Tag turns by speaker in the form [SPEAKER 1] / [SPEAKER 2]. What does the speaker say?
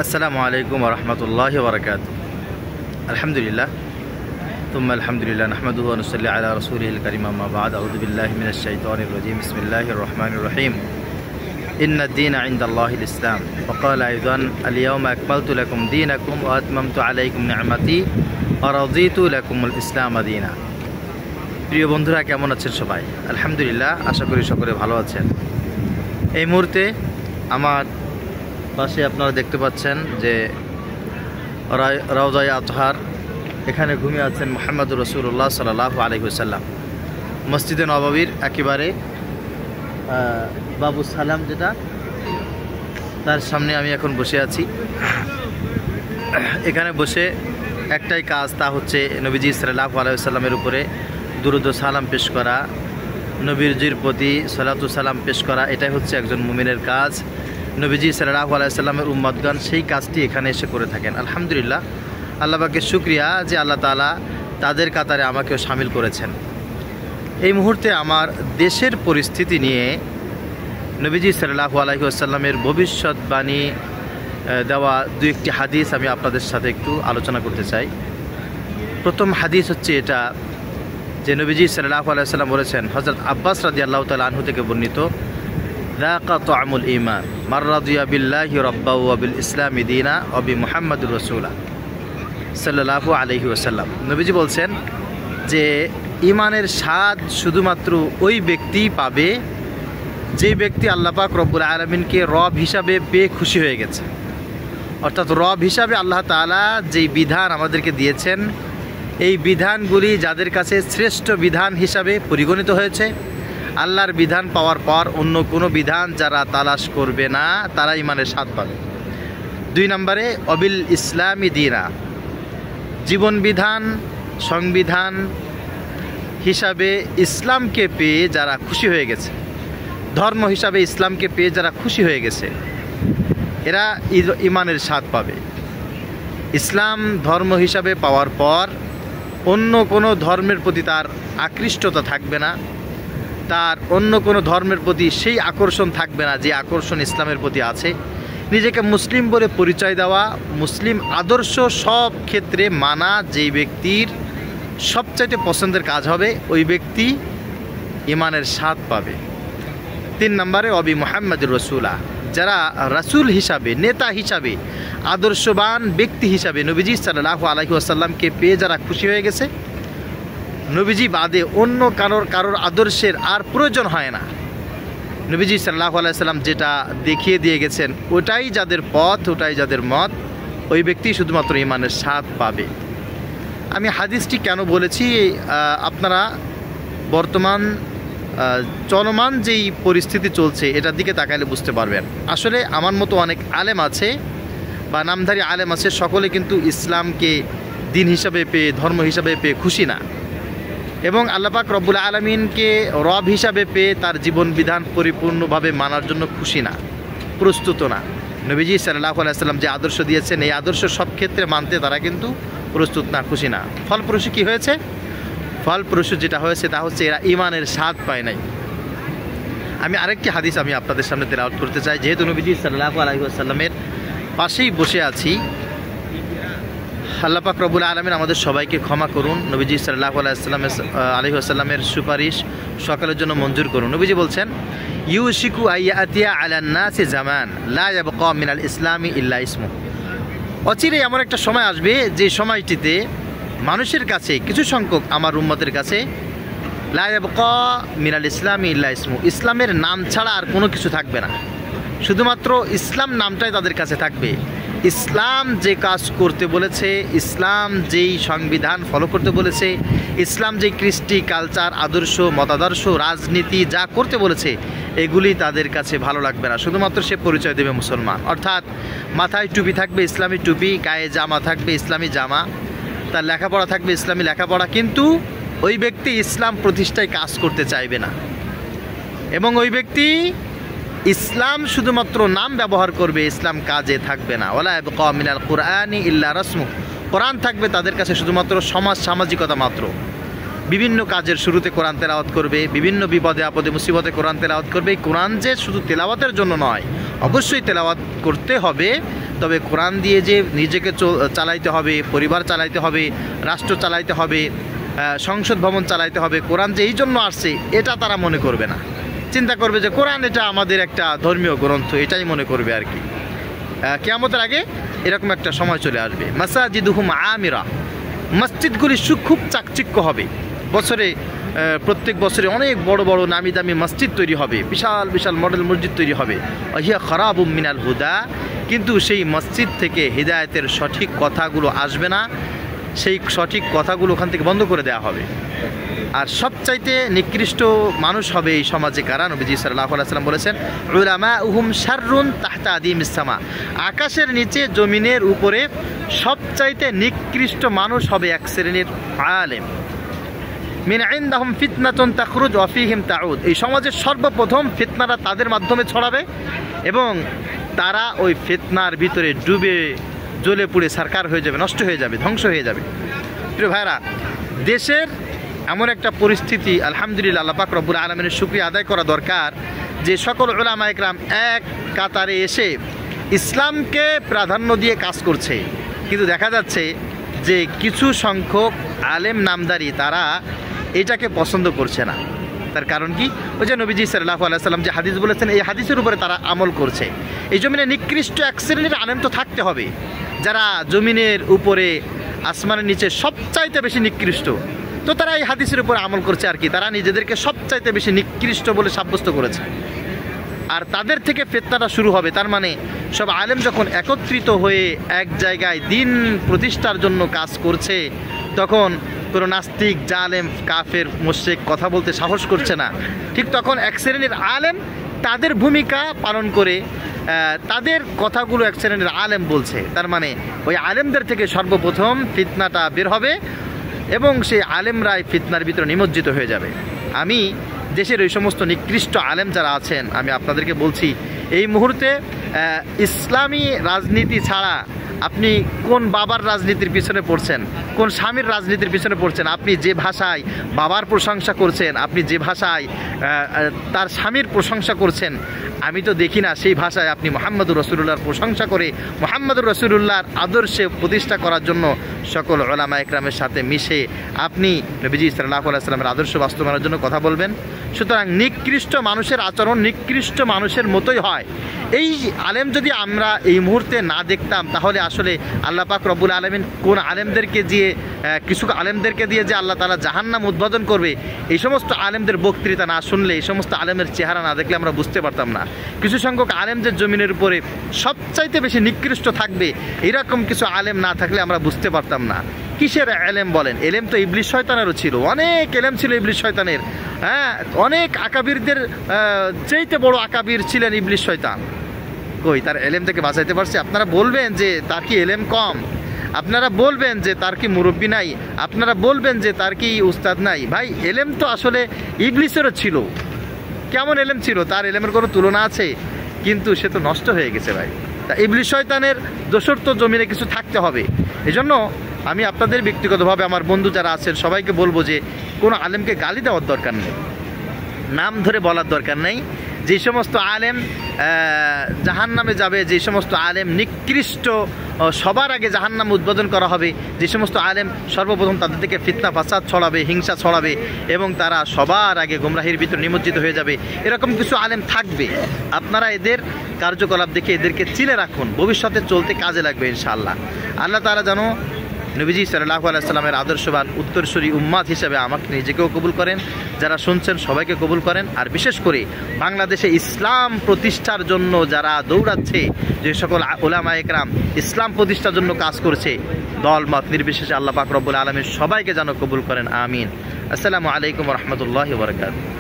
[SPEAKER 1] আসসালামু আলাইকুম ওয়া রাহমাতুল্লাহি ওয়া বারাকাতুহু। আলহামদুলিল্লাহ তুম্মা আলহামদুলিল্লাহ নাহমাদুহু ওয়া নুসাল্লি আলা রাসূলিহিল কারীম আম্মা বা'দ। আউযু বিল্লাহি মিনাশ শাইতানির রাজীম। বিসমিল্লাহির রাহমানির রাহিম। ইন্নাদ দীনা ইনদাল্লাহিল ইসলাম ওয়া ক্বালা আইযান আল ইয়াওমা আকমালতু লাকুম দীনাকুম ওয়া আতমামতু আলাইকুম নি'মাতি ওয়া রাদিতু লাকুমুল ইসলাম দীনা। প্রিয় বন্ধুরা, কেমন আছেন সবাই? আলহামদুলিল্লাহ, আশা করি সকলে ভালো আছেন। এই মুহূর্তে আমার পাশে আপনারা দেখতে পাচ্ছেন যে রওজায়ে আতহার, এখানে ঘুমিয়ে আছেন মুহাম্মদুর রাসূলুল্লাহ সাল্লাল্লাহু আলাইহি ওয়াসাল্লাম। মসজিদে নববীর একেবারে বাবু সালাম, যেটা তার সামনে আমি এখন বসে আছি। এখানে বসে একটাই কাজ, তা হচ্ছে নবীজি সাল্লাল্লাহু আলাইহি ওয়াসাল্লামের উপরে দুরূদ ও সালাম পেশ করা, নবীজির প্রতি সালাতু সালাম পেশ করা। এটাই হচ্ছে একজন মুমিনের কাজ। নবীজি সাল্লাল্লাহু আলাইহি ওয়াসাল্লামের উম্মতগণ সেই কাজটি এখানে এসে করে থাকেন। আলহামদুলিল্লাহ, আল্লাহ পাকের শুকরিয়া যে আল্লাহ তাআলা তাদের কাতারে আমাকেও শামিল করেছেন। এই মুহূর্তে আমার দেশের পরিস্থিতি নিয়ে নবীজি সাল্লাল্লাহু আলাইহি ওয়াসাল্লামের ভবিষ্যৎবাণী দেওয়া দু একটি হাদিস আমি আপনাদের সাথে একটু আলোচনা করতে চাই। প্রথম হাদিস হচ্ছে এটা যে নবীজি সাল্লাল্লাহু আলাইহি ওয়াসাল্লাম বলেছেন, হযরত আব্বাস রাদিয়াল্লাহু তাআলা আনহু থেকে বর্ণিত, যাকা তুআমুল ঈমান মান রাদিয়া বিল্লাহি রাব্বাহ ওয়া বিল ইসলামি দীনা ওয়া বি মুহাম্মাদুর রাসূলা সাল্লাল্লাহু আলাইহি ওয়াসাল্লাম। নবীজি বলছেন যে ঈমানের স্বাদ শুধুমাত্র ওই ব্যক্তিই পাবে যে ব্যক্তি আল্লাহ পাক রব্বুল আলামিনকে রব হিসাবে পেয়ে খুশি হয়ে গেছে। অর্থাৎ রব হিসাবে আল্লাহ তাআলা যেই বিধান আমাদেরকে দিয়েছেন, এই বিধানগুলি যাদের কাছে শ্রেষ্ঠ বিধান হিসাবে পরিগণিত হয়েছে, আল্লাহর বিধান পাওয়ার পর অন্য কোনো বিধান যারা তালাশ করবে না, তারা ঈমানের স্বাদ পাবে। 2 নম্বরে অবিল ইসলামি দীনা, জীবন বিধান সংবিধান হিসাবে ইসলামকে পেয়ে যারা খুশি হয়ে গেছে, ধর্ম হিসাবে ইসলামকে পেয়ে যারা খুশি হয়ে গেছে, এরা ঈমানের স্বাদ পাবে। ইসলাম ধর্ম হিসাবে পাওয়ার পর অন্য কোনো ধর্মের প্রতি তার আকৃষ্টতা থাকবে না, তার অন্য কোনো ধর্মের প্রতি সেই আকর্ষণ থাকবে না যে আকর্ষণ ইসলামের প্রতি আছে। নিজেকে মুসলিম বলে পরিচয় দেওয়া, মুসলিম আদর্শ সব ক্ষেত্রে মানা যেই ব্যক্তির সবচাইতে পছন্দের কাজ হবে, ওই ব্যক্তি ঈমানের স্বাদ পাবে। 3 নম্বরে অবি মুহাম্মাদুর রাসূলা, যারা রাসূল হিসাবে, নেতা হিসাবে, আদর্শবান ব্যক্তি হিসাবে নবীজি সাল্লাল্লাহু আলাইহি ওয়াসাল্লামকে পেয়ে যারা খুশি হয়ে গেছে, নবীজি বাদে অন্য কারোর আদর্শের আর প্রয়োজন হয় না। নবীজি সাল্লাল্লাহু আলাইহি ওয়াসাল্লাম যেটা দেখিয়ে দিয়ে গেছেন, ওটাই যাদের পথ, ওটাই যাদের মত, ওই ব্যক্তি শুধুমাত্র ঈমানের স্বাদ পাবে। আমি হাদিসটি কেন বলেছি, আপনারা বর্তমান চলমান যেই পরিস্থিতি চলছে এটার দিকে তাকাইলে বুঝতে পারবেন। আসলে আমার মতো অনেক আলেম আছে বা নামধারী আলেম আছে, সকলে কিন্তু ইসলামকে দিন হিসাবে পেয়ে, ধর্ম হিসাবে পেয়ে খুশি না, এবং আল্লাহ পাক রব্বুল আলামিনকে রব হিসাবে পেয়ে তার জীবন বিধান পরিপূর্ণভাবে মানার জন্য খুশি না, প্রস্তুত না। নবীজি সাল্লাল্লাহু আলাইহি ওয়াসাল্লাম যে আদর্শ দিয়েছেন, এই আদর্শ সব ক্ষেত্রে মানতে তারা কিন্তু প্রস্তুত না, খুশি না। ফলপ্রসূ কী হয়েছে? ফলপ্রসূ যেটা হয়েছে তা হচ্ছে এরা ঈমানের স্বাদ পায় নাই। আমি আরেকটি হাদিস আমি আপনাদের সামনে তেলাওয়াত করতে চাই, যেহেতু নবীজি সাল্লাল্লাহু আলাইহি ওয়াসাল্লামের পাশেই বসে আছি। আল্লাহ পাক রব্বুল আলামিন আমাদের সবাইকে ক্ষমা করুন, নবীজি সাল্লাল্লাহু আলাইহি ওয়াসাল্লামের সুপারিশ সকলের জন্য মঞ্জুর করুন। নবীজি বলছেন, ইউশিকু আইয়াতিয়া আলান নাসি জামান লা ইয়াবকা মিনাল ইসলামি ইল্লা ইসমু। অচিরে এমন একটা সময় আসবে যে সময়টিতে মানুষের কাছে, কিছু সংখ্যক আমার উম্মতের কাছে, লা ইয়াবকা মিনাল ইসলামি ইল্লা ইসমু, ইসলামের নাম ছাড়া আর কোনো কিছু থাকবে না, শুধুমাত্র ইসলাম নামটাই তাদের কাছে থাকবে। ইসলাম যে কাজ করতে বলেছে, ইসলাম যেই সংবিধান ফলো করতে বলেছে, ইসলাম যেই কৃষ্টি কালচার, আদর্শ, মতাদর্শ, রাজনীতি যা করতে বলেছে, এগুলি তাদের কাছে ভালো লাগবে না। শুধুমাত্র সে পরিচয় দেবে মুসলমান, অর্থাৎ মাথায় টুপি থাকবে ইসলামী টুপি, গায়ে জামা থাকবে ইসলামী জামা, তার লেখাপড়া থাকবে ইসলামী লেখাপড়া, কিন্তু ওই ব্যক্তি ইসলাম প্রতিষ্ঠায় কাজ করতে চাইবে না, এবং ওই ব্যক্তি ইসলাম শুধুমাত্র নাম ব্যবহার করবে, ইসলাম কাজে থাকবে না। ওয়ালা ইয়াবকা মিনাল কুরআনি ইল্লা রাসমু, কোরআন থাকবে তাদের কাছে শুধুমাত্র সামাজিকতা মাত্র। বিভিন্ন কাজের শুরুতে কোরআন তেলাওয়াত করবে, বিভিন্ন বিপদে আপদে মুসিবতে কোরআন তেলাওয়াত করবে। এই কোরআন যে শুধু তেলাওয়াতের জন্য নয়, অবশ্যই তেলাওয়াত করতে হবে, তবে কোরআন দিয়ে যে নিজেকে চালাইতে হবে, পরিবার চালাইতে হবে, রাষ্ট্র চালাইতে হবে, সংসদ ভবন চালাইতে হবে, কোরআন যে এই জন্য আসছে এটা তারা মনে করবে না। চিন্তা করবে যে কোরআন এটা আমাদের একটা ধর্মীয় গ্রন্থ, এটাই মনে করবে আর কি। কিয়ামতের আগে এরকম একটা সময় চলে আসবে। মাসাজিদুহুম আমিরা, মসজিদগুলি খুব চাকচিক্য হবে। প্রত্যেক বছরে অনেক বড় বড় নামি দামি মসজিদ তৈরি হবে, বিশাল বিশাল মডেল মসজিদ তৈরি হবে। হিয়া খারাবুম মিনাল হুদা, কিন্তু সেই মসজিদ থেকে হিদায়াতের সঠিক কথাগুলো আসবে না, সেই সঠিক কথাগুলো ওখান থেকে বন্ধ করে দেওয়া হবে। আর সবচাইতে নিকৃষ্ট মানুষ হবে এই সমাজে কারা? নবীজি সাল্লাল্লাহু আলাইহি ওয়াসাল্লাম বলেছেন, উলামাউহুম শাররুন তাহতা আদিমিস সামা, আকাশের নিচে জমিনের উপরে সবচাইতে নিকৃষ্ট মানুষ হবে এক শ্রেণীর আলেম। মিন ইনদাহুম ফিতনাতুন তাখরুজ ওয়া ফীহিম তাউদ, এই সমাজের সর্বপ্রথম ফিতনাটা তাদের মাধ্যমে ছড়াবে এবং তারা ওই ফিতনার ভিতরে ডুবে জ্বলে পুড়ে সারকার হয়ে যাবে, নষ্ট হয়ে যাবে, ধ্বংস হয়ে যাবে। প্রিয় ভাইরা, দেশের এমন একটা পরিস্থিতি, আলহামদুলিল্লাহ, আল্লাহ পাক রব্বুল আলামিনের শুকরিয়া আদায় করা দরকার যে সকল উলামা ইকরাম এক কাতারে এসে ইসলামকে প্রাধান্য দিয়ে কাজ করছে। কিন্তু দেখা যাচ্ছে যে কিছু সংখ্যক আলেম নামদারি তারা এটাকে পছন্দ করছে না। তার কারণ কি? ওই যে নবীজি সাল্লাল্লাহু আলাইহি ওয়াসাল্লাম যে হাদিস বলেছেন, এই হাদিসের উপরে তারা আমল করছে। এই জমিনে নিকৃষ্ট এক শ্রেণীর আলেম তো থাকতে হবে, যারা জমিনের উপরে আসমানের নিচে সবচাইতে বেশি নিকৃষ্ট। তো তারা এই হাদিসের উপরে আমল করছে আর কি, তারা নিজেদেরকে সবচাইতে বেশি নিকৃষ্ট বলে সাব্যস্ত করেছে। আর তাদের থেকে ফিতনাটা শুরু হবে। তার মানে সব আলেম যখন একত্রিত হয়ে এক জায়গায় দিন প্রতিষ্ঠার জন্য কাজ করছে, তখন কোনো নাস্তিক, জালেম, কাফের, মুশরিক কথা বলতে সাহস করছে না। ঠিক তখন এক শ্রেণীর আলেম তাদের ভূমিকা পালন করে তাদের কথাগুলো এক শ্রেণীর আলেম বলছে। তার মানে ওই আলেমদের থেকে সর্বপ্রথম ফিতনাটা বের হবে এবং সেই আলেমরাই ফিতনার ভিতরে নিমজ্জিত হয়ে যাবে। আমি দেশের ওই সমস্ত নিকৃষ্ট আলেম যারা আছেন, আমি আপনাদেরকে বলছি, এই মুহূর্তে ইসলামী রাজনীতি ছাড়া আপনি কোন বাবার রাজনীতির পিছনে পড়ছেন, কোন স্বামীর রাজনীতির পিছনে পড়ছেন, আপনি যে ভাষায় বাবার প্রশংসা করছেন, আপনি যে ভাষায় তার স্বামীর প্রশংসা করছেন, আমি তো দেখি না সেই ভাষায় আপনি মুহাম্মদুর রাসূলুল্লাহর প্রশংসা করে মুহাম্মদুর রাসূলুল্লাহর আদর্শে প্রতিষ্ঠা করার জন্য সকল উলামা ইকরামের সাথে মিশে আপনি নবীজি সাল্লাল্লাহু আলাইহি ওয়াসাল্লামের আদর্শ বাস্তবায়নের জন্য কথা বলবেন। সুতরাং নিকৃষ্ট মানুষের আচরণ নিকৃষ্ট মানুষের মতোই হয়। এই আলেম যদি আমরা এই মুহূর্তে না দেখতাম, তাহলে আসলে আল্লাহ পাক রব্বুল আলামিন কোন আলেমদেরকে দিয়ে কিছু আলেমদেরকে দিয়ে যে আল্লাহ তাআলা জাহান্নাম উদ্বোধন করবে, এই সমস্ত আলেমদের বক্তৃতা না শুনলে, এই সমস্ত আলেমের চেহারা না দেখলে আমরা বুঝতে পারতাম না। কিছু সংখ্যক আলেমদের জমিনের উপরে সবচাইতে বেশি নিকৃষ্ট থাকবে, এরকম কিছু আলেম না থাকলে আমরা বুঝতে পারতাম না। কিসের এলেম বলেন? এলেম তো ইবলিস শয়তানেরও ছিল, অনেক এলেম ছিল ইবলিস শয়তানের। হ্যাঁ, অনেক আকাবিরদের চাইতে বড় আকাবির ছিলেন ইবলিস শয়তান। কই তার এলেম থেকে বাঁচাইতে পারছে? আপনারা বলবেন যে তার কি এলেম কম, আপনারা বলবেন যে তার কি মুরব্বী নাই, আপনারা বলবেন যে তার কি উস্তাদ নাই। ভাই, এলেম তো আসলে ইবলিসেরও ছিল। কেমন এলেম ছিল? তার এলেমের কোনো তুলনা আছে? কিন্তু সে তো নষ্ট হয়ে গেছে ভাই। তা ইবলিস শয়তানের দোসর তো জমিনে কিছু থাকতে হবে। এই জন্য আমি আপনাদের ব্যক্তিগতভাবে আমার বন্ধু যারা আছেন সবাইকে বলবো যে কোনো আলেমকে গালি দেওয়ার দরকার নেই, নাম ধরে বলার দরকার নেই। যে সমস্ত আলেম জাহান্নামে যাবে, যে সমস্ত আলেম নিকৃষ্ট, সবার আগে জাহান্নাম উদ্বোধন করা হবে, যে সমস্ত আলেম সর্বপ্রথম তাদের থেকে ফিতনা ফাসাদ ছড়াবে, হিংসা ছড়াবে এবং তারা সবার আগে গুমরাহির ভিতর নিমজ্জিত হয়ে যাবে, এরকম কিছু আলেম থাকবে। আপনারা এদের কার্যকলাপ দেখে এদেরকে চিনে রাখুন, ভবিষ্যতে চলতে কাজে লাগবে ইনশাআল্লাহ। আল্লাহ তাআলা যেন নবীজি সাল্লাল্লাহু আলাইহি ওয়াসাল্লামের আদর্শবান উত্তরসূরি উম্মাত হিসেবে আমাকে নিজেকেও কবুল করেন, যারা শুনছেন সবাইকে কবুল করেন। আর বিশেষ করে বাংলাদেশে ইসলাম প্রতিষ্ঠার জন্য যারা দৌড়াচ্ছে, যে সকল উলামা ইকরাম ইসলাম প্রতিষ্ঠার জন্য কাজ করছে, দল মত নির্বিশেষে আল্লাহ পাক রব্বুল আলামিন সবাইকে যেন কবুল করেন, আমিন। আসসালামু আলাইকুম ওয়া রাহমাতুল্লাহি ওয়া বারাকাতুহু।